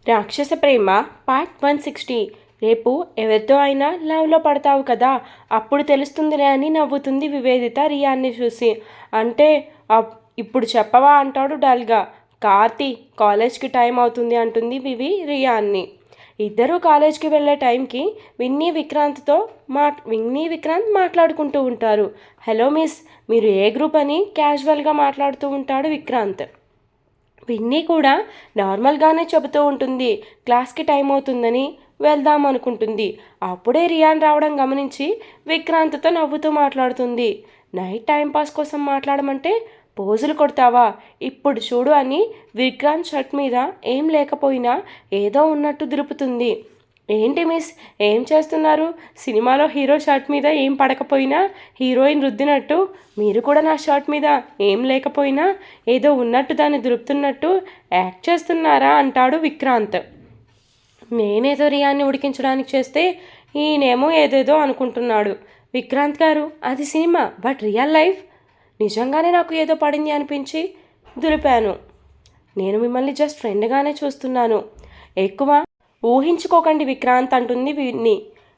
రాక్షస ప్రేమ పార్ట్ 160. రేపు ఎవరితో అయినా లవ్లో పడతావు కదా, అప్పుడు తెలుస్తుందిలే అని నవ్వుతుంది వివేదిత రియాన్ని చూసి. అంటే ఇప్పుడు చెప్పవా అంటాడు డల్గా. కార్తీ, కాలేజ్కి టైం అవుతుంది అంటుంది వివి రియాన్ని. ఇద్దరూ కాలేజ్కి వెళ్ళే టైంకి విన్నీ విక్రాంత్ మాట్లాడుకుంటూ ఉంటారు. హలో మిస్, మీరు ఏ గ్రూప్ అని క్యాజువల్గా మాట్లాడుతూ ఉంటాడు విక్రాంత్. విన్నీ కూడా నార్మల్గానే చెబుతూ ఉంటుంది. క్లాస్కి టైం అవుతుందని వెళ్దాం అనుకుంటుంది. అప్పుడే రియాన్ రావడం గమనించి విక్రాంత్తో నవ్వుతూ మాట్లాడుతుంది. నైట్ టైంపాస్ కోసం మాట్లాడమంటే పోజులు కొడతావా, ఇప్పుడు చూడు అని విక్రాంత్ షర్ట్ మీద ఏం లేకపోయినా ఏదో ఉన్నట్టు దులుపుతుంది. ఏంటి మిస్, ఏం చేస్తున్నారు? సినిమాలో హీరో షర్ట్ మీద ఏం పడకపోయినా హీరోయిన్ రుద్దినట్టు మీరు కూడా నా షర్ట్ మీద ఏం లేకపోయినా ఏదో ఉన్నట్టు దాన్ని దులుపుతున్నట్టు యాక్ట్ చేస్తున్నారా అంటాడు విక్రాంత్. నేనేదో రియాన్ని ఉడికించడానికి చేస్తే ఈయనేమో ఏదేదో అనుకుంటున్నాడు. విక్రాంత్ గారు, అది సినిమా, బట్ రియల్ లైఫ్ నిజంగానే నాకు ఏదో పడింది అనిపించి దులిపాను. నేను మిమ్మల్ని జస్ట్ ఫ్రెండ్గానే చూస్తున్నాను, ఎక్కువ ఊహించుకోకండి విక్రాంత్ అంటుంది విన్ని.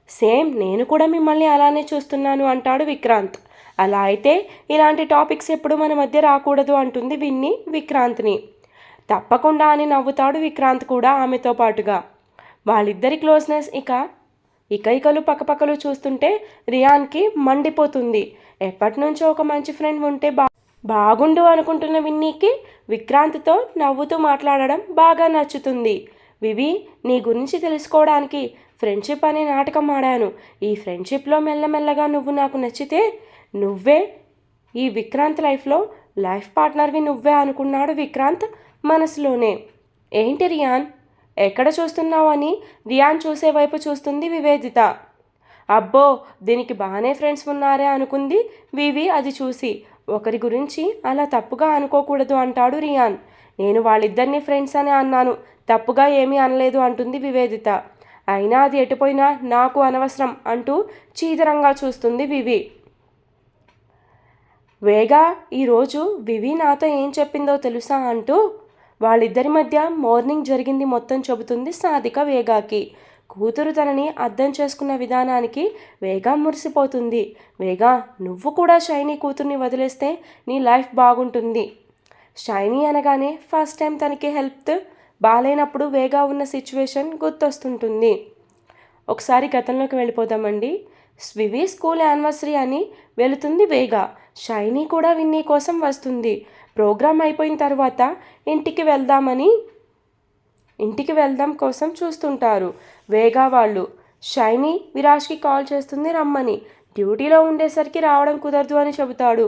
సేమ్, నేను కూడా మిమ్మల్ని అలానే చూస్తున్నాను అంటాడు విక్రాంత్. అలా అయితే ఇలాంటి టాపిక్స్ ఎప్పుడు మన మధ్య రాకూడదు అంటుంది విన్ని విక్రాంత్ని. తప్పకుండా అని నవ్వుతాడు విక్రాంత్ కూడా ఆమెతో పాటుగా. వాళ్ళిద్దరి క్లోజ్నెస్ ఇకలు పక్కపక్కలు చూస్తుంటే రియాన్కి మండిపోతుంది. ఎప్పటి నుంచో ఒక మంచి ఫ్రెండ్ ఉంటే బాగుండు అనుకుంటున్న విన్నీకి విక్రాంత్తో నవ్వుతూ మాట్లాడడం బాగా నచ్చుతుంది. వివి, నీ గురించి తెలుసుకోవడానికి ఫ్రెండ్షిప్ అనే నాటకం ఆడాను. ఈ ఫ్రెండ్షిప్లో మెల్లమెల్లగా నువ్వు నాకు నచ్చితే నువ్వే ఈ విక్రాంత్ లైఫ్ పార్ట్నర్వి నువ్వే అనుకున్నాడు విక్రాంత్ మనసులోనే. ఏంటి రియాన్, ఎక్కడ చూస్తున్నావు అని రియాన్ చూసే వైపు చూస్తుంది వివేదిత. అబ్బో, దీనికి బాగానే ఫ్రెండ్స్ ఉన్నారే అనుకుంది వివి అది చూసి. ఒకరి గురించి అలా తప్పుగా అనుకోకూడదు అంటాడు రియాన్. నేను వాళ్ళిద్దరినీ ఫ్రెండ్స్ అని అన్నాను, తప్పుగా ఏమీ అనలేదు అంటుంది వివేదిత. అయినా అది ఎటుపోయినా నాకు అనవసరం అంటూ చీదరంగా చూస్తుంది వివి. వేగా ఈరోజు వివి నాతో ఏం చెప్పిందో తెలుసా అంటూ వాళ్ళిద్దరి మధ్య మార్నింగ్ జరిగింది మొత్తం చెబుతుంది సాధిక వేగాకి. కూతురు తనని అర్థం చేసుకున్న విధానానికి వేగా మురిసిపోతుంది. వేగా, నువ్వు కూడా షైనీ కూతుర్ని వదిలేస్తే నీ లైఫ్ బాగుంటుంది. షైనీ అనగానే ఫస్ట్ టైం తనకి హెల్త్ బాగాలేనప్పుడు వేగా ఉన్న సిచ్యువేషన్ గుర్తొస్తుంటుంది. ఒకసారి గతంలోకి వెళ్ళిపోదామండి. వివి స్కూల్ యానివర్సరీ అని వెళుతుంది వేగా. షైనీ కూడా విన్నీ కోసం వస్తుంది. ప్రోగ్రామ్ అయిపోయిన తర్వాత ఇంటికి వెళ్దాం కోసం చూస్తుంటారు వేగా వాళ్ళు. షైనీ విరాజ్కి కాల్ చేస్తుంది రమ్మని. డ్యూటీలో ఉండేసరికి రావడం కుదరదు అని చెబుతాడు.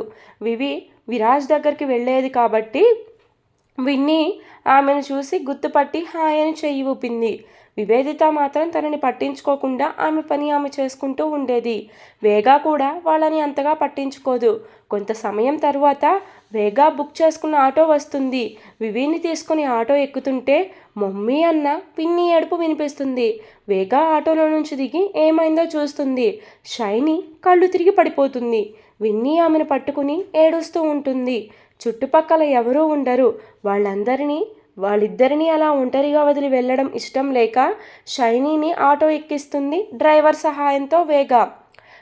విరాజ్ దగ్గరికి వెళ్ళేది కాబట్టి విన్నీ ఆమెను చూసి గుర్తుపట్టి హాయ్ అని చెయ్యి ఊపింది. వివేదిత మాత్రం తనని పట్టించుకోకుండా ఆమె పని ఆమె చేసుకుంటూ ఉండేది. వేగా కూడా వాళ్ళని అంతగా పట్టించుకోదు. కొంత సమయం తరువాత వేగా బుక్ చేసుకున్న ఆటో వస్తుంది. వివిని తీసుకుని ఆటో ఎక్కుతుంటే మమ్మీ అన్న విన్నీ ఏడుపు వినిపిస్తుంది. వేగా ఆటోలో నుంచి దిగి ఏమైందో చూస్తుంది. షైనీ కళ్ళు తిరిగి పడిపోతుంది. విన్నీ ఆమెను పట్టుకుని ఏడుస్తూ ఉంటుంది. చుట్టుపక్కల ఎవరూ ఉండరు. వాళ్ళిద్దరినీ అలా ఒంటరిగా వదిలి వెళ్ళడం ఇష్టం లేక షైనీని ఆటో ఎక్కిస్తుంది డ్రైవర్ సహాయంతో వేగా.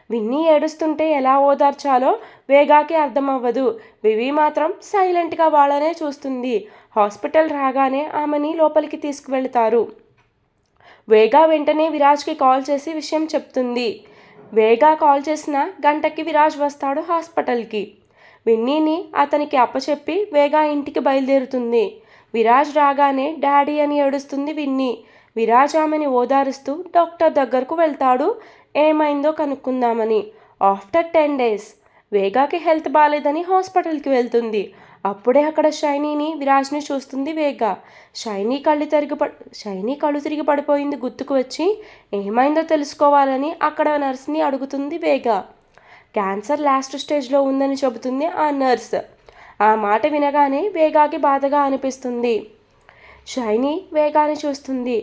విన్నీ ఏడుస్తుంటే ఎలా ఓదార్చాలో వేగాకి అర్థమవ్వదు. వివి మాత్రం సైలెంట్గా వాళ్ళనే చూస్తుంది. హాస్పిటల్ రాగానే ఆమెని లోపలికి తీసుకువెళ్తారు. వేగా వెంటనే విరాజ్కి కాల్ చేసి విషయం చెప్తుంది. వేగా కాల్ చేసిన గంటకి విరాజ్ వస్తాడు హాస్పిటల్కి. విన్నీని అతనికి అప్పచెప్పి వేగా ఇంటికి బయలుదేరుతుంది. విరాజ్ రాగానే డాడీ అని ఏడుస్తుంది విన్నీ. విరాజ్ ఆమెని ఓదారుస్తూ డాక్టర్ దగ్గరకు వెళ్తాడు ఏమైందో కనుక్కుందామని. ఆఫ్టర్ 10 days వేగాకి హెల్త్ బాగాలేదని హాస్పిటల్కి వెళ్తుంది. అప్పుడే అక్కడ షైనీని విరాజ్ని చూస్తుంది వేగా. షైనీ కళ్ళు తిరిగి పడిపోయింది గుర్తుకు వచ్చి ఏమైందో తెలుసుకోవాలని అక్కడ నర్స్ని అడుగుతుంది వేగా. క్యాన్సర్ లాస్ట్ స్టేజ్లో ఉందని చెబుతుంది ఆ నర్స్. ఆ మాట వినగానే వేగాకి బాధగా అనిపిస్తుంది. షైనీ వేగాని చూస్తుంది.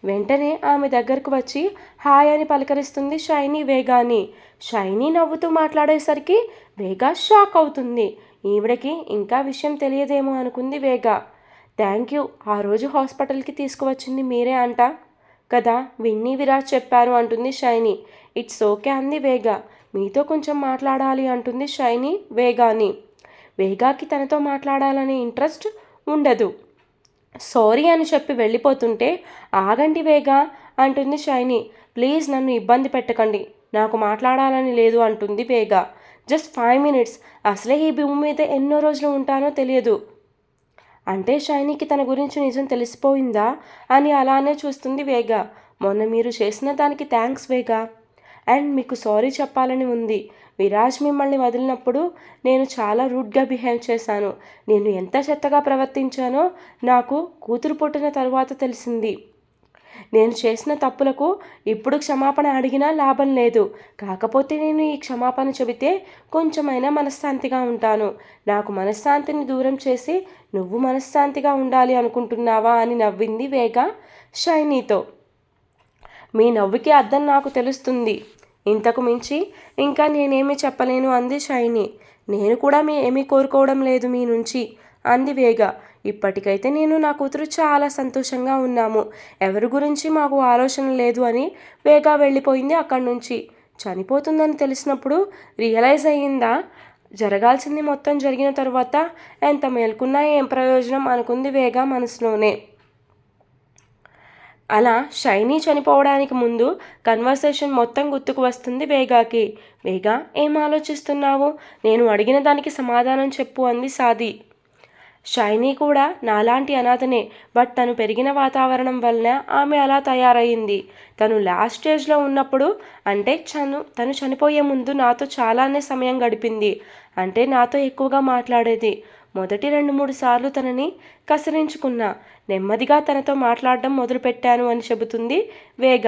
వెంటనే ఆమె దగ్గరకు వచ్చి హాయ్ అని పలకరిస్తుంది షైనీ వేగాని. షైనీ నవ్వుతూ మాట్లాడేసరికి వేగా షాక్ అవుతుంది. ఈవిడకి ఇంకా విషయం తెలియదేమో అనుకుంది వేగా. Thank you. ఆ రోజు హాస్పిటల్కి తీసుకువచ్చింది మీరే అంట కదా, విన్నీ విరాజ్ చెప్పారు అంటుంది షైనీ. ఇట్స్ ఓకే అంది వేగ. మీతో కొంచెం మాట్లాడాలి అంటుంది షైనీ వేగాని. వేగాకి తనతో మాట్లాడాలనే ఇంట్రెస్ట్ ఉండదు. సారీ అని చెప్పి వెళ్ళిపోతుంటే ఆగండి వేగా అంటుంది షైనీ. ప్లీజ్ నన్ను ఇబ్బంది పెట్టకండి, నాకు మాట్లాడాలని లేదు అంటుంది వేగ. జస్ట్ 5 minutes, అసలే ఈ భూమి మీద ఎన్నో రోజులు ఉంటానో తెలియదు. అంటే షైనీకి తన గురించి నిజం తెలిసిపోయిందా అని అలానే చూస్తుంది వేగ. మొన్న మీరు చేసిన దానికి థ్యాంక్స్ వేగ. అండ్ మీకు సారీ చెప్పాలని ఉంది. విరాజ్ మిమ్మల్ని వదిలినప్పుడు నేను చాలా రూడ్గా బిహేవ్ చేశాను. నేను ఎంత చెత్తగా ప్రవర్తించానో నాకు కూతురు పుట్టిన తరువాత తెలిసింది. నేను చేసిన తప్పులకు ఇప్పుడు క్షమాపణ అడిగినా లాభం లేదు. కాకపోతే నేను ఈ క్షమాపణ చెబితే కొంచెమైనా మనశ్శాంతిగా ఉంటాను. నాకు మనశ్శాంతిని దూరం చేసి నువ్వు మనశ్శాంతిగా ఉండాలి అనుకుంటున్నావా అని నవ్వింది వేగ షైనీతో. మీ నవ్వుకి అర్థం నాకు తెలుస్తుంది. ఇంతకు మించి ఇంకా నేనేమీ చెప్పలేను అంది షైనీ. నేను కూడా ఏమీ కోరుకోవడం లేదు మీ నుంచి అంది వేగ. ఇప్పటికైతే నేను నా కూతురు చాలా సంతోషంగా ఉన్నాము. ఎవరి గురించి మాకు ఆలోచన లేదు అని వేగ వెళ్ళిపోయింది అక్కడి నుంచి. చనిపోతుందని తెలిసినప్పుడు రియలైజ్ అయ్యిందా? జరగాల్సింది మొత్తం జరిగిన తర్వాత ఎంత మేల్కున్నా ఏం ప్రయోజనం అనుకుంది వేగ మనసులోనే. అలా షైనీ చనిపోవడానికి ముందు కన్వర్సేషన్ మొత్తం గుర్తుకు వస్తుంది వేగాకి. వేగా, ఏం ఆలోచిస్తున్నావు? నేను అడిగిన దానికి సమాధానం చెప్పు అంది సాది. షైనీ కూడా నాలాంటి అనాథనే, బట్ తను పెరిగిన వాతావరణం వలన ఆమె అలా తయారయ్యింది. తను లాస్ట్ స్టేజ్లో ఉన్నప్పుడు అంటే తను చనిపోయే ముందు నాతో చాలానే సమయం గడిపింది. అంటే నాతో ఎక్కువగా మాట్లాడేది. మొదటి 2-3 సార్లు తనని కసిరించుకున్నా. నెమ్మదిగా తనతో మాట్లాడడం మొదలుపెట్టాను అని చెబుతుంది వేగ.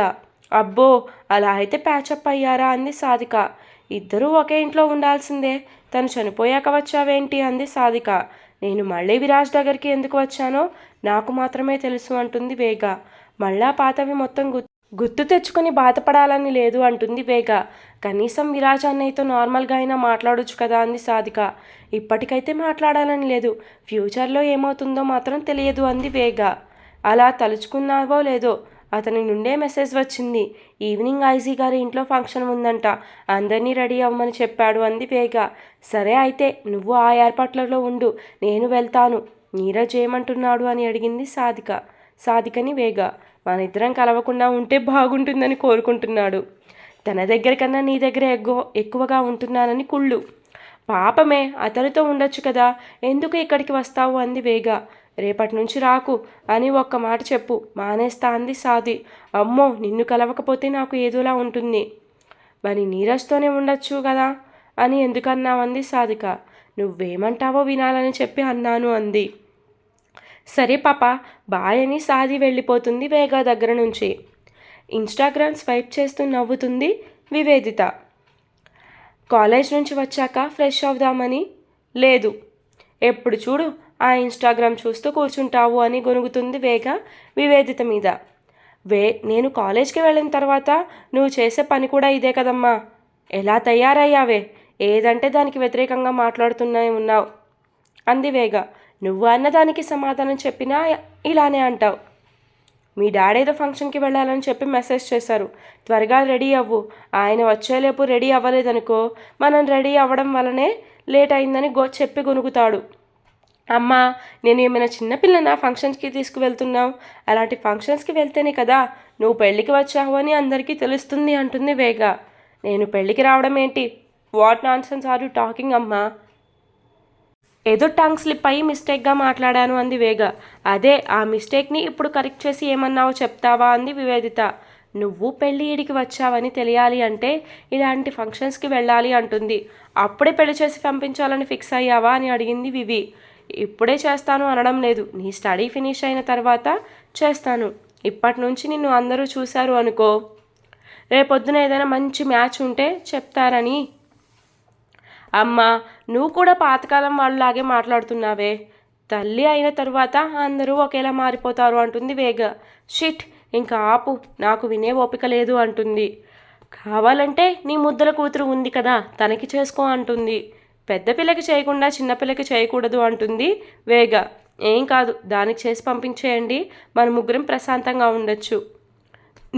అబ్బో, అలా అయితే ప్యాచప్ అయ్యారా అంది సాధిక. ఇద్దరూ ఒకే ఇంట్లో ఉండాల్సిందే, తను చనిపోయాక వచ్చావేంటి అంది సాధిక. నేను మళ్ళీ విరాజ్ దగ్గరికి ఎందుకు వచ్చానో నాకు మాత్రమే తెలుసు అంటుంది వేగ. మళ్ళా పాతవి మొత్తం గుర్తు తెచ్చుకొని బాధపడాలని లేదు అంటుంది వేగ. కనీసం విరాజ్ అన్నయ్యతో నార్మల్గా అయినా మాట్లాడొచ్చు కదా అంది సాధిక. ఇప్పటికైతే మాట్లాడాలని లేదు, ఫ్యూచర్లో ఏమవుతుందో మాత్రం తెలియదు అంది వేగ. అలా తలుచుకున్నావో లేదో అతని నుండే మెసేజ్ వచ్చింది. ఈవినింగ్ ఐజీ గారి ఇంట్లో ఫంక్షన్ ఉందంట, అందరినీ రెడీ అవ్వమని చెప్పాడు అంది వేగ. సరే అయితే నువ్వు ఆ ఏర్పాట్లలో ఉండు, నేను వెళ్తాను. నీరజ్ ఏమంటున్నాడు అని అడిగింది సాధికని వేగ. మనిద్దరం కలవకుండా ఉంటే బాగుంటుందని కోరుకుంటున్నాడు. తన దగ్గర కన్నా నీ దగ్గర ఎక్కువగా ఉంటున్నానని కుళ్ళు. పాపమే, అతనితో ఉండొచ్చు కదా, ఎందుకు ఇక్కడికి వస్తావు అంది వేగ. రేపటి నుంచి రాకు అని ఒక్క మాట చెప్పు, మానేస్తా అంది సాది. అమ్మో, నిన్ను కలవకపోతే నాకు ఏదోలా ఉంటుంది. మరి నీరజ్తోనే ఉండొచ్చు కదా అని ఎందుకన్నావంది సాధిక. నువ్వేమంటావో వినాలని చెప్పి అన్నాను అంది. సరే పాప, బాయ్ అని సాది వెళ్ళిపోతుంది వేగ దగ్గర నుంచి. ఇన్స్టాగ్రామ్ స్వైప్ చేస్తూ నవ్వుతుంది వివేదిత. కాలేజ్ నుంచి వచ్చాక ఫ్రెష్ అవుదామని లేదు, ఎప్పుడు చూడు ఆ ఇన్స్టాగ్రామ్ చూస్తూ కూర్చుంటావు అని గొనుగుతుంది వేగ వివేదిత మీద. నేను కాలేజ్కి వెళ్ళిన తర్వాత నువ్వు చేసే పని కూడా ఇదే కదమ్మా. ఎలా తయారయ్యావే, ఏదంటే దానికి వ్యతిరేకంగా మాట్లాడుతూనే ఉన్నావు అంది వేగ. నువ్వు అన్నదానికి సమాధానం చెప్పినా ఇలానే అంటావు. మీ డాడేదో ఫంక్షన్కి వెళ్ళాలని చెప్పి మెసేజ్ చేశారు, త్వరగా రెడీ అవ్వు. ఆయన వచ్చేలేపు రెడీ అవ్వలేదనుకో మనం రెడీ అవ్వడం వల్లనే లేట్ అయిందని చెప్పి గొనుగుతాడు. అమ్మా, నేను ఏమైనా చిన్నపిల్లనా ఫంక్షన్స్కి తీసుకువెళ్తున్నావు? అలాంటి ఫంక్షన్స్కి వెళ్తేనే కదా నువ్వు పెళ్ళికి వచ్చావు అని అందరికీ తెలుస్తుంది అంటుంది వేగ. నేను పెళ్ళికి రావడం ఏంటి? What nonsense are you talking అమ్మా? ఏదో టంగ్ స్లిప్ అయ్యి మిస్టేక్గా మాట్లాడాను అంది వేగ. అదే, ఆ మిస్టేక్ని ఇప్పుడు కరెక్ట్ చేసి ఏమన్నావో చెప్తావా అంది వివేదిత. నువ్వు పెళ్ళి ఈడికి వచ్చావని తెలియాలి అంటే ఇలాంటి ఫంక్షన్స్కి వెళ్ళాలి అంటుంది. అప్పుడే పెళ్లి చేసి పంపించాలని ఫిక్స్ అయ్యావా అని అడిగింది వివి. ఇప్పుడే చేస్తాను అనడం లేదు, నీ స్టడీ ఫినిష్ అయిన తర్వాత చేస్తాను. ఇప్పటి నుంచి నిన్ను అందరూ చూశారు అనుకో, రేపొద్దున ఏదైనా మంచి మ్యాచ్ ఉంటే చెప్తారని. అమ్మా, నువ్వు కూడా పాతకాలం వాళ్ళలాగే మాట్లాడుతున్నావే. తల్లి అయిన తరువాత అందరూ ఒకేలా మారిపోతారు అంటుంది వేగ. షిట్, ఇంకా ఆపు, నాకు వినే ఓపిక లేదు అంటుంది. కావాలంటే నీ ముద్దల కూతురు ఉంది కదా, తనకి చేసుకో అంటుంది. పెద్ద పిల్లకి చేయకుండా చిన్నపిల్లకి చేయకూడదు అంటుంది వేగ. ఏం కాదు, దానికి చేసి పంపించేయండి, మన ముగ్గురం ప్రశాంతంగా ఉండొచ్చు.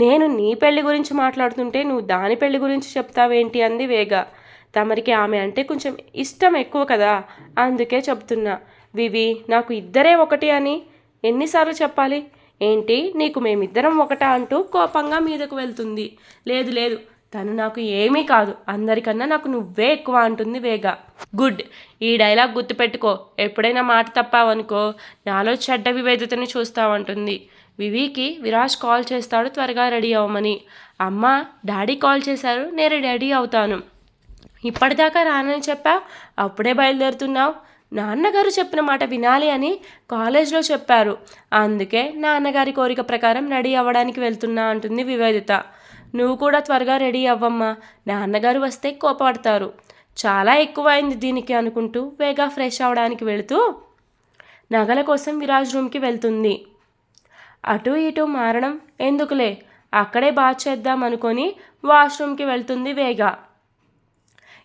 నేను నీ పెళ్లి గురించి మాట్లాడుతుంటే నువ్వు దాని పెళ్లి గురించి చెప్తావేంటి అంది వేగ. తమరికి ఆమె అంటే కొంచెం ఇష్టం ఎక్కువ కదా, అందుకే చెప్తున్నా. వివి, నాకు ఇద్దరే ఒకటి అని ఎన్నిసార్లు చెప్పాలి? ఏంటి నీకు మేమిద్దరం ఒకటా అంటూ కోపంగా మీదకు వెళ్తుంది. లేదు లేదు, తను నాకు ఏమీ కాదు, అందరికన్నా నాకు నువ్వే ఎక్కువ అంటుంది వేగ. గుడ్, ఈ డైలాగ్ గుర్తుపెట్టుకో, ఎప్పుడైనా మాట తప్పావనుకో నాలో చెడ్డ వివేదితని చూస్తావంటుంది. వివికి విరాజ్ కాల్ చేస్తాడు త్వరగా రెడీ అవ్వమని. అమ్మ, డాడీ కాల్ చేశారు, నేను రెడీ అవుతాను. ఇప్పటిదాకా రానని చెప్పావు, అప్పుడే బయలుదేరుతున్నావు. నాన్నగారు చెప్పిన మాట వినాలి అని కాలేజ్లో చెప్పారు, అందుకే నాన్నగారి కోరిక ప్రకారం రెడీ అవ్వడానికి వెళ్తున్నా అంటుంది వివేదిత. నువ్వు కూడా త్వరగా రెడీ అవ్వమ్మా, నాన్నగారు వస్తే కోపపడతారు. చాలా ఎక్కువైంది దీనికి అనుకుంటూ వేగా ఫ్రెష్ అవడానికి వెళుతూ నగల కోసం విరాజ్ రూమ్కి వెళ్తుంది. అటు ఇటు మారడం ఎందుకులే, అక్కడే బాత్ చేద్దాం అనుకొని వాష్రూమ్కి వెళ్తుంది వేగ.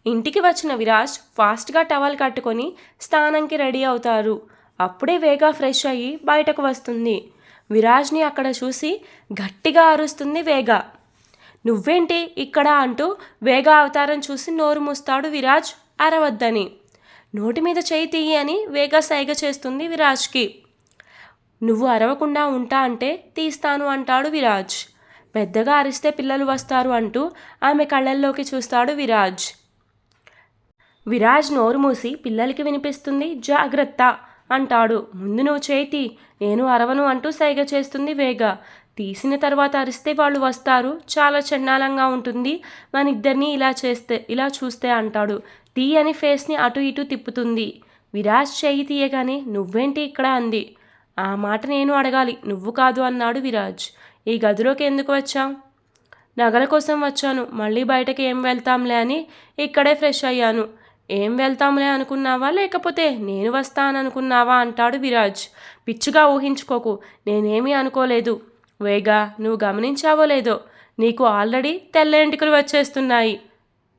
ఇంటికి వచ్చిన విరాజ్ ఫాస్ట్గా టవల్ కట్టుకొని స్నానంకి రెడీ అవుతారు. అప్పుడే వేగ ఫ్రెష్ అయ్యి బయటకు వస్తుంది. విరాజ్ని అక్కడ చూసి గట్టిగా అరుస్తుంది వేగ. నువ్వేంటి ఇక్కడ అంటూ వేగ అవతారం చూసి నోరు మూస్తాడు విరాజ్ అరవద్దని. నోటి మీద చేయి తీయి అని వేగ సైగ చేస్తుంది విరాజ్కి. నువ్వు అరవకుండా ఉంటా అంటే తీస్తాను అంటాడు విరాజ్. పెద్దగా అరిస్తే పిల్లలు వస్తారు అంటూ ఆమె కళ్ళల్లోకి చూస్తాడు విరాజ్. విరాజ్ నోరు మూసి పిల్లలకి వినిపిస్తుంది జాగ్రత్త అంటాడు. ముందు నువ్వు చేతి, నేను అరవను అంటూ సైగ చేస్తుంది వేగ. తీసిన తర్వాత అరిస్తే వాళ్ళు వస్తారు, చాలా చండాలంగా ఉంటుంది, మన ఇద్దరిని ఇలా చూస్తే అంటాడు. తీ అని ఫేస్ని అటు ఇటు తిప్పుతుంది. విరాజ్ చెయ్యి తీయగానే నువ్వేంటి ఇక్కడ అంది. ఆ మాట నేను అడగాలి, నువ్వు కాదు అన్నాడు విరాజ్. ఈ గదిలోకి ఎందుకు వచ్చావు? నగల కోసం వచ్చాను, మళ్ళీ బయటకి ఏం వెళ్తాంలే అని ఇక్కడే ఫ్రెష్ అయ్యాను. ఏం వెళ్తాంలే అనుకున్నావా, లేకపోతే నేను వస్తాననుకున్నావా అంటాడు విరాజ్. పిచ్చుగా ఊహించుకోకు, నేనేమీ అనుకోలేదు. వేగా, నువ్వు గమనించావో లేదో, నీకు ఆల్రెడీ తెల్ల ఎంటికలు వచ్చేస్తున్నాయి.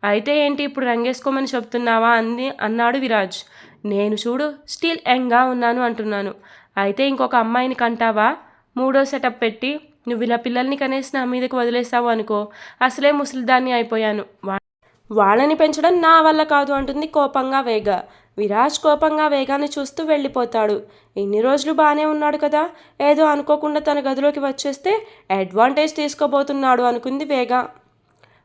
అయితే ఏంటి ఇప్పుడు రంగేసుకోమని చెప్తున్నావా అన్నాడు విరాజ్. నేను చూడు స్టిల్ యంగ్గా ఉన్నాను అంటున్నాను. అయితే ఇంకొక అమ్మాయిని కంటావా? మూడో సెటప్ పెట్టి నువ్వు ఇలా పిల్లల్ని కనేసి నా మీదకి వదిలేసావు అనుకో, అసలే ముసలిదాన్ని అయిపోయాను. వాళ్ళని పెంచడం నా వల్ల కాదు అంటుంది కోపంగా వేగ. విరాజ్ కోపంగా వేగాన్ని చూస్తూ వెళ్ళిపోతాడు. ఇన్ని రోజులు బాగానే ఉన్నాడు కదా, ఏదో అనుకోకుండా తన గదిలోకి వచ్చేస్తే అడ్వాంటేజ్ తీసుకోబోతున్నాడు అనుకుంది వేగ.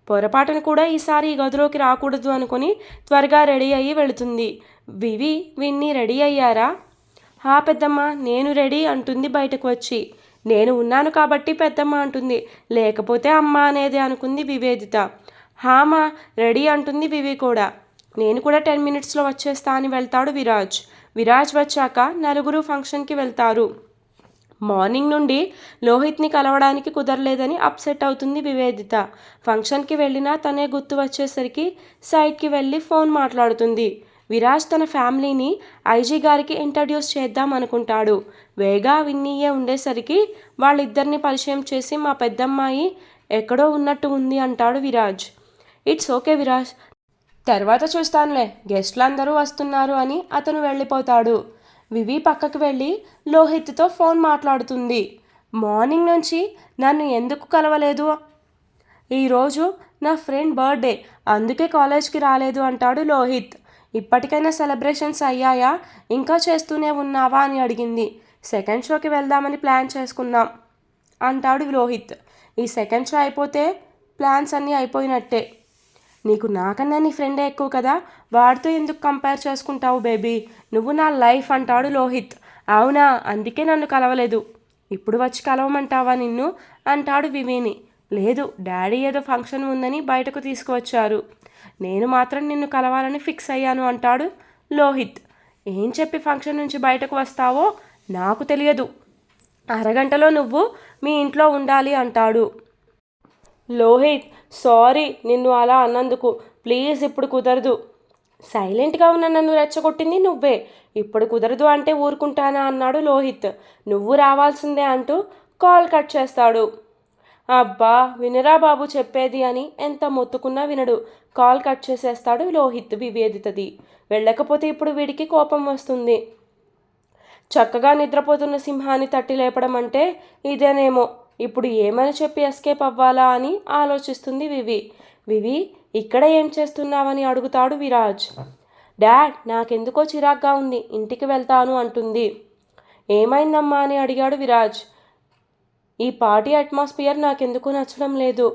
పొరపాటును కూడా ఈసారి ఈ గదిలోకి రాకూడదు అనుకుని త్వరగా రెడీ అయ్యి వెళుతుంది. విన్ని రెడీ అయ్యారా? హా పెద్దమ్మ, నేను రెడీ అంటుంది బయటకు వచ్చి. నేను ఉన్నాను కాబట్టి పెద్దమ్మ అంటుంది, లేకపోతే అమ్మ అనేది అనుకుంది వివేదిత. హామా రెడీ అంటుంది వివి కూడా. నేను కూడా 10 minutesలో వచ్చేస్తా అని వెళ్తాడు విరాజ్. విరాజ్ వచ్చాక నలుగురు ఫంక్షన్కి వెళ్తారు. మార్నింగ్ నుండి లోహిత్ని కలవడానికి కుదరలేదని అప్సెట్ అవుతుంది వివేదిత. ఫంక్షన్కి వెళ్ళినా తనే గుర్తు వచ్చేసరికి సైడ్కి వెళ్ళి ఫోన్ మాట్లాడుతుంది. విరాజ్ తన ఫ్యామిలీని ఐజీ గారికి ఇంట్రడ్యూస్ చేద్దాం అనుకుంటాడు. వేగా విన్నీయే ఉండేసరికి వాళ్ళిద్దరిని పరిచయం చేసి మా పెద్దమ్మాయి ఎక్కడో ఉన్నట్టు ఉంది అంటాడు విరాజ్. ఇట్స్ ఓకే విరాజ్, తర్వాత చూస్తానులే, గెస్ట్లందరూ వస్తున్నారు అని అతను వెళ్ళిపోతాడు. వివి పక్కకు వెళ్ళి లోహిత్తో ఫోన్ మాట్లాడుతుంది. మార్నింగ్ నుంచి నన్ను ఎందుకు కలవలేదు? ఈరోజు నా ఫ్రెండ్ బర్త్డే, అందుకే కాలేజ్కి రాలేదు అంటాడు లోహిత్. ఇప్పటికైనా సెలబ్రేషన్స్ అయ్యాయా, ఇంకా చేస్తూనే ఉన్నావా అని అడిగింది. సెకండ్ షోకి వెళ్దామని ప్లాన్ చేసుకున్నాం అంటాడు లోహిత్. ఈ సెకండ్ షో అయిపోతే ప్లాన్స్ అన్నీ అయిపోయినట్టే. నీకు నాకన్నా నీ ఫ్రెండే ఎక్కువ కదా, వాడితో ఎందుకు కంపేర్ చేసుకుంటావు బేబీ, నువ్వు నా లైఫ్ అంటాడు లోహిత్. అవునా, అందుకే నన్ను కలవలేదు, ఇప్పుడు వచ్చి కలవమంటావా నిన్ను అంటాడు వివిని. లేదు, డాడీ ఏదో ఫంక్షన్ ఉందని బయటకు తీసుకువచ్చారు, నేను మాత్రం నిన్ను కలవాలని ఫిక్స్ అయ్యాను అంటాడు లోహిత్. ఏం చెప్పి ఫంక్షన్ నుంచి బయటకు వస్తావో నాకు తెలియదు, అరగంటలో నువ్వు మీ ఇంట్లో ఉండాలి అంటాడు. లోహిత్, సారీ నిన్ను అలా అన్నందుకు, ప్లీజ్ ఇప్పుడు కుదరదు. సైలెంట్గా ఉన్న నన్ను రెచ్చగొట్టింది నువ్వే, ఇప్పుడు కుదరదు అంటే ఊరుకుంటానా అన్నాడు లోహిత్. నువ్వు రావాల్సిందే అంటూ కాల్ కట్ చేస్తాడు. అబ్బా వినరా బాబు చెప్పేది అని ఎంత మొత్తుకున్నా వినడు. కాల్ కట్ చేసేస్తాడు లోహిత్ వివేదితది. వెళ్ళకపోతే ఇప్పుడు వీడికి కోపం వస్తుంది. చక్కగా నిద్రపోతున్న సింహాన్ని తట్టి లేపడం అంటే ఇదేనేమో. ఇప్పుడు ఏమని చెప్పి ఎస్కేప్ అవ్వాలా అని ఆలోచిస్తుంది వివి. వివి, ఇక్కడ ఏం చేస్తున్నావని అడుగుతాడు విరాజ్. డాడ్, నాకెందుకో చిరాగ్గా ఉంది, ఇంటికి వెళ్తాను అంటుంది. ఏమైందమ్మా అని అడిగాడు విరాజ్. ఈ పార్టీ అట్మాస్ఫియర్ నాకెందుకు నచ్చడం లేదు.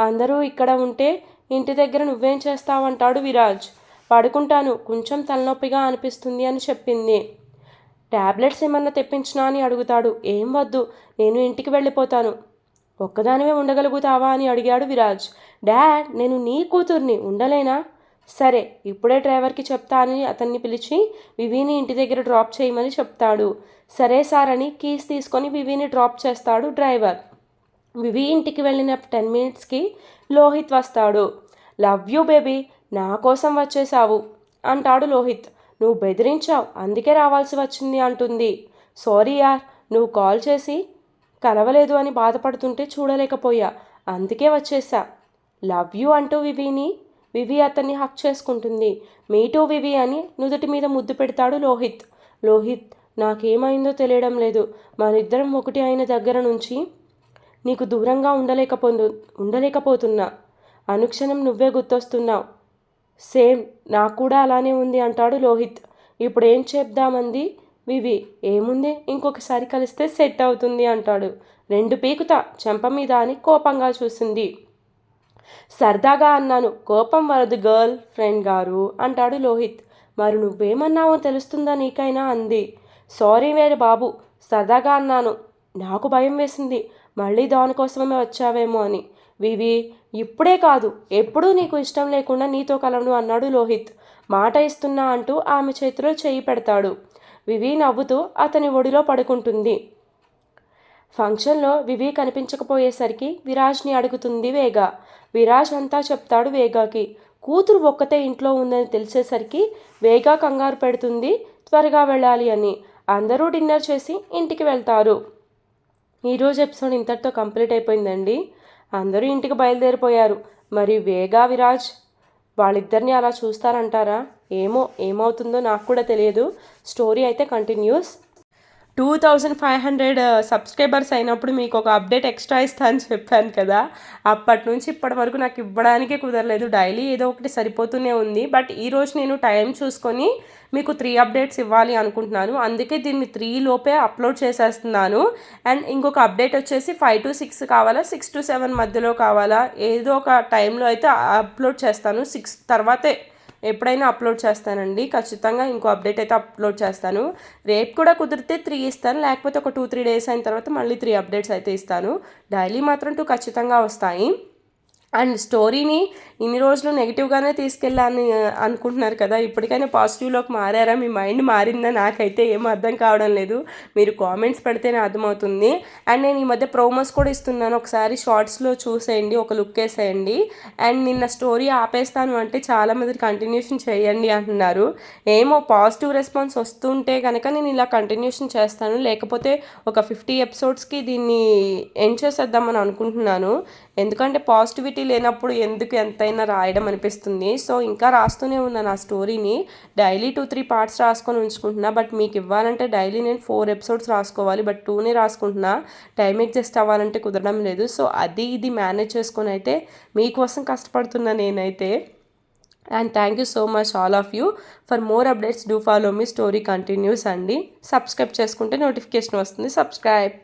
అందరూ ఇక్కడ ఉంటే ఇంటి దగ్గర నువ్వేం చేస్తావంటాడు విరాజ్. పడుకుంటాను, కొంచెం తలనొప్పిగా అనిపిస్తుంది అని చెప్పింది. ట్యాబ్లెట్స్ ఏమన్నా తెప్పించినా అని అడుగుతాడు. ఏం వద్దు, నేను ఇంటికి వెళ్ళిపోతాను. ఒక్కదానివే ఉండగలుగుతావా అని అడిగాడు విరాజ్. డాడ్, నేను నీ కూతుర్ని, ఉండలేనా? సరే, ఇప్పుడే డ్రైవర్కి చెప్తా అని అతన్ని పిలిచి వివిని ఇంటి దగ్గర డ్రాప్ చేయమని చెప్తాడు. సరే సార్ అని కీస్ తీసుకొని వివిని డ్రాప్ చేస్తాడు డ్రైవర్. వివి ఇంటికి వెళ్ళిన 10 మినిట్స్కి లోహిత్ వస్తాడు. లవ్ యూ బేబీ, నా కోసం వచ్చేసావు అంటాడు లోహిత్. నువ్వు బెదిరించావు, అందుకే రావాల్సి వచ్చింది అంటుంది. సారీ యార్, నువ్వు కాల్ చేసి కలవలేదు అని బాధపడుతుంటే చూడలేకపోయా, అందుకే వచ్చేసా. లవ్ యూ అంటూ వివి అతన్ని హక్ చేసుకుంటుంది. మీటూ వివి అని నుదుటి మీద ముద్దు పెడతాడు లోహిత్. లోహిత్, నాకేమైందో తెలియడం లేదు. మనిద్దరం ఒకటి అయిన దగ్గర నుంచి నీకు దూరంగా ఉండలేకపోతున్నా. అనుక్షణం నువ్వే గుర్తొస్తున్నావు. సేమ్, నాకు కూడా అలానే ఉంది అంటాడు లోహిత్. ఇప్పుడు ఏం చెప్దామంది వివి. ఏముంది, ఇంకొకసారి కలిస్తే సెట్ అవుతుంది అంటాడు. 2 పీకుతా చెంప మీద అని కోపంగా చూసింది. సరదాగా అన్నాను, కోపం వరదు గర్ల్ ఫ్రెండ్ గారు అంటాడు లోహిత్. మరి నువ్వేమన్నావో తెలుస్తుందా నీకైనా అంది. సారీ వేరే బాబు, సరదాగా అన్నాను. నాకు భయం వేసింది, మళ్ళీ దానికోసమే వచ్చావేమో అని. వివి, ఇప్పుడే కాదు, ఎప్పుడూ నీకు ఇష్టం లేకుండా నీతో కలవను అన్నాడు లోహిత్. మాట ఇస్తున్నా అంటూ ఆమె చేతిలో చేయి పెడతాడు. వివి నవ్వుతూ అతని ఒడిలో పడుకుంటుంది. ఫంక్షన్లో వివి కనిపించకపోయేసరికి విరాజ్ని అడుగుతుంది వేగ. విరాజ్ అంతా చెప్తాడు వేగాకి. కూతురు ఒక్కతే ఇంట్లో ఉందని తెలిసేసరికి వేగ కంగారు పెడుతుంది త్వరగా వెళ్ళాలి అని. అందరూ డిన్నర్ చేసి ఇంటికి వెళ్తారు. ఈరోజు ఎపిసోడ్ ఇంతటితో కంప్లీట్ అయిపోయిందండి. అందరూ ఇంటికి బయలుదేరిపోయారు. మరి వేగ విరాజ్ వాళ్ళిద్దరిని అలా చూస్తారంటారా? ఏమవుతుందో నాకు కూడా తెలియదు. స్టోరీ అయితే కంటిన్యూస్. 2500 సబ్స్క్రైబర్స్ అయినప్పుడు మీకు ఒక అప్డేట్ ఎక్స్ట్రా ఇస్తా అని చెప్పాను కదా, అప్పటి నుంచి ఇప్పటి వరకు నాకు ఇవ్వడానికే కుదరలేదు. డైలీ ఏదో ఒకటి సరిపోతూనే ఉంది. బట్ ఈరోజు నేను టైం చూసుకొని మీకు 3 అప్డేట్స్ ఇవ్వాలి అనుకుంటున్నాను. అందుకే దీన్ని 3 లోపే అప్లోడ్ చేసేస్తున్నాను. అండ్ ఇంకొక అప్డేట్ వచ్చేసి 5 to 6 కావాలా, 6 to 7 మధ్యలో కావాలా, ఏదో ఒక టైంలో అయితే అప్లోడ్ చేస్తాను. 6 తర్వాతే ఎప్పుడైనా అప్లోడ్ చేస్తానండి. ఖచ్చితంగా ఇంకో అప్డేట్ అయితే అప్లోడ్ చేస్తాను. రేపు కూడా కుదిరితే 3 ఇస్తాను, లేకపోతే ఒక 2-3 డేస్ అయిన తర్వాత మళ్ళీ 3 అప్డేట్స్ అయితే ఇస్తాను. డైలీ మాత్రం 2 ఖచ్చితంగా వస్తాయి. అండ్ స్టోరీని ఇన్ని రోజులు నెగిటివ్గానే తీసుకెళ్ళాలని అనుకుంటున్నారు కదా, ఇప్పటికైనా పాజిటివ్లోకి మారారా? మీ మైండ్ మారిందా? నాకైతే ఏం అర్థం కావడం లేదు. మీరు కామెంట్స్ పెడితేనే అర్థమవుతుంది. అండ్ నేను ఈ మధ్య ప్రోమోస్ కూడా ఇస్తున్నాను, ఒకసారి షార్ట్స్లో చూసేయండి, ఒక లుక్ వేసేయండి. అండ్ నిన్న స్టోరీ ఆపేస్తాను అంటే చాలామంది కంటిన్యూషన్ చేయండి అంటున్నారు. ఏమో, పాజిటివ్ రెస్పాన్స్ వస్తుంటే కనుక నేను ఇలా కంటిన్యూషన్ చేస్తాను, లేకపోతే ఒక 50 ఎపిసోడ్స్కి దీన్ని ఎండ్ చేసేద్దామని అనుకుంటున్నాను. ఎందుకంటే పాజిటివిటీ లేనప్పుడు ఎందుకు ఎంతైనా రాయడం అనిపిస్తుంది. సో ఇంకా రాస్తూనే ఉన్నాను ఆ స్టోరీని. డైలీ 2-3 పార్ట్స్ రాసుకొని ఉంచుకుంటున్నా. బట్ మీకు ఇవ్వాలంటే డైలీ నేను 4 ఎపిసోడ్స్ రాసుకోవాలి, బట్ 2నే రాసుకుంటున్నా. టైం అడ్జస్ట్ అవ్వాలంటే కుదరడం లేదు. సో ఇది మేనేజ్ చేసుకొని అయితే మీకోసం కష్టపడుతున్నా నేనైతే. And thank you so much all of you. For more updates do follow me story continuous అండి. సబ్స్క్రైబ్ చేసుకుంటే నోటిఫికేషన్ వస్తుంది. సబ్స్క్రైబ్.